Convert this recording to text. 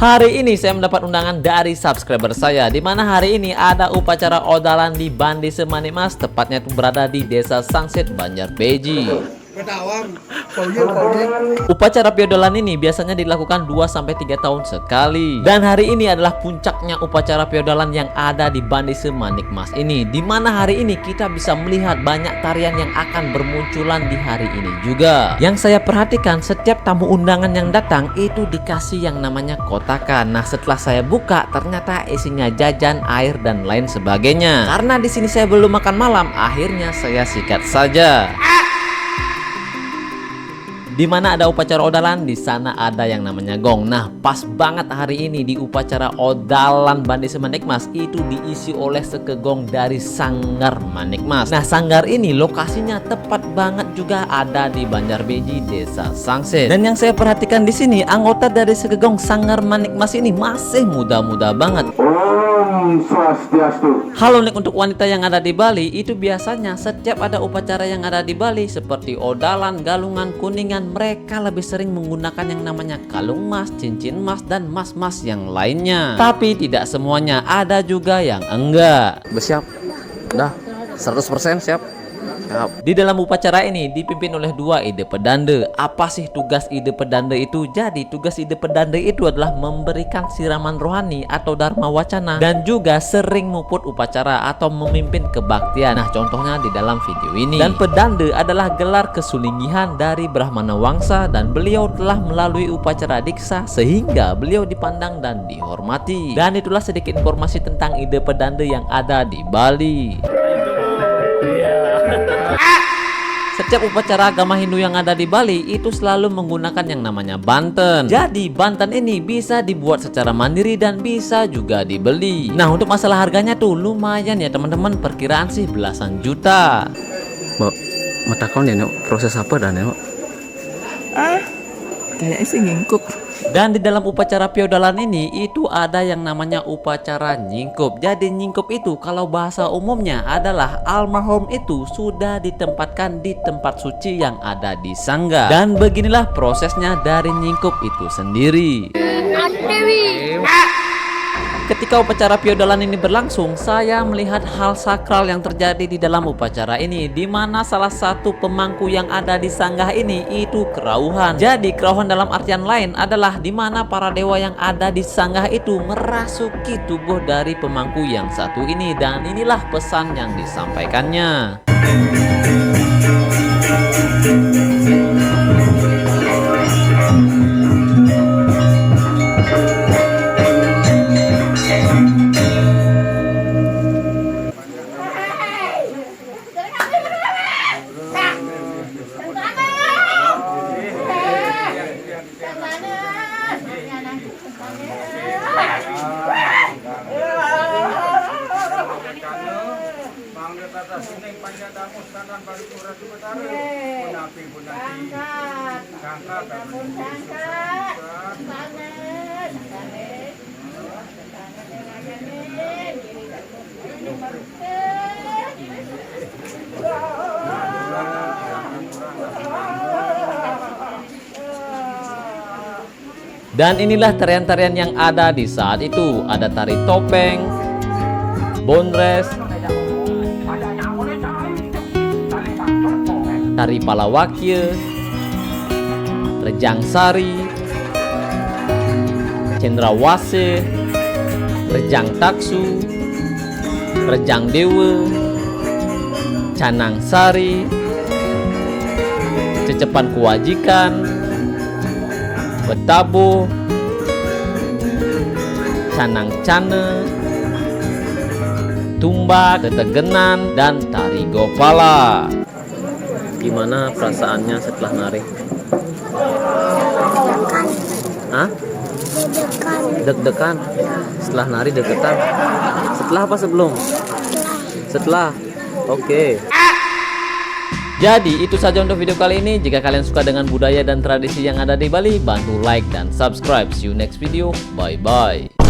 Hari ini saya mendapat undangan dari subscriber saya, di mana hari ini ada upacara odalan di Bandi Semanik Mas, tepatnya itu berada di Desa Sangsit, Banjar Beji. Upacara piodolan ini biasanya dilakukan 2-3 tahun sekali. Dan hari ini adalah puncaknya upacara piodolan yang ada di Bandi Semanik Mas ini, di mana hari ini kita bisa melihat banyak tarian yang akan bermunculan di hari ini juga. Yang saya perhatikan, setiap tamu undangan yang datang itu dikasih yang namanya kotakan. Nah, setelah saya buka ternyata isinya jajan, air dan lain sebagainya. Karena di sini saya belum makan malam, akhirnya saya sikat saja. Di mana ada upacara odalan, di sana ada yang namanya gong. Nah, pas banget hari ini di upacara odalan Bandi Semanik Mas itu diisi oleh sekegong dari Sanggar Manik Mas. Nah, sanggar ini lokasinya tepat banget juga ada di Banjar Beji, Desa Sangsit. Dan yang saya perhatikan di sini, anggota dari sekegong Sanggar Manik Mas ini masih muda-muda banget. Halo nih untuk wanita yang ada di Bali, itu biasanya setiap ada upacara yang ada di Bali seperti odalan, galungan, kuningan, mereka lebih sering menggunakan yang namanya kalung mas, cincin mas, dan mas-mas yang lainnya. Tapi tidak semuanya, ada juga yang enggak. Bersiap, dah 100% siap. Di dalam upacara ini dipimpin oleh dua ide pedande. Apa sih tugas ide pedande itu? Jadi tugas ide pedande itu adalah memberikan siraman rohani atau dharma wacana, dan juga sering muput upacara atau memimpin kebaktian. Nah, contohnya di dalam video ini. Dan pedande adalah gelar kesulinggihan dari Brahmana Wangsa, dan beliau telah melalui upacara diksa sehingga beliau dipandang dan dihormati. Dan itulah sedikit informasi tentang ide pedande yang ada di Bali. Setiap upacara agama Hindu yang ada di Bali itu selalu menggunakan yang namanya banten. Jadi banten ini bisa dibuat secara mandiri dan bisa juga dibeli. Nah, untuk masalah harganya tuh lumayan ya teman-teman, perkiraan sih belasan juta. Mau takon ya, proses apa dan ya? Kayaknya sih ngingkup. Dan di dalam upacara piodalan ini itu ada yang namanya upacara nyingkup. Jadi nyingkup itu kalau bahasa umumnya adalah almarhum itu sudah ditempatkan di tempat suci yang ada di sangga. Dan beginilah prosesnya dari nyingkup itu sendiri. Ketika upacara piodalan ini berlangsung, saya melihat hal sakral yang terjadi di dalam upacara ini, di mana salah satu pemangku yang ada di sanggah ini itu kerauhan. Jadi kerauhan dalam artian lain adalah di mana para dewa yang ada di sanggah itu merasuki tubuh dari pemangku yang satu ini, dan inilah pesan yang disampaikannya. Dan inilah tarian-tarian yang ada di saat itu. Ada tari topeng, bonres, tari palawakya, rejang sari, cendrawasih, rejang taksu, rejang dewa, canang sari, cecepan kewajikan, betabu, canang cane, tumbak, tetegenan, dan tari gopala. Gimana perasaannya setelah nari? Hah? Deg-degan. Setelah nari deg-degan. Setelah apa sebelum? Setelah. Oke. Jadi itu saja untuk video kali ini. Jika kalian suka dengan budaya dan tradisi yang ada di Bali, bantu like dan subscribe. See you next video. Bye bye.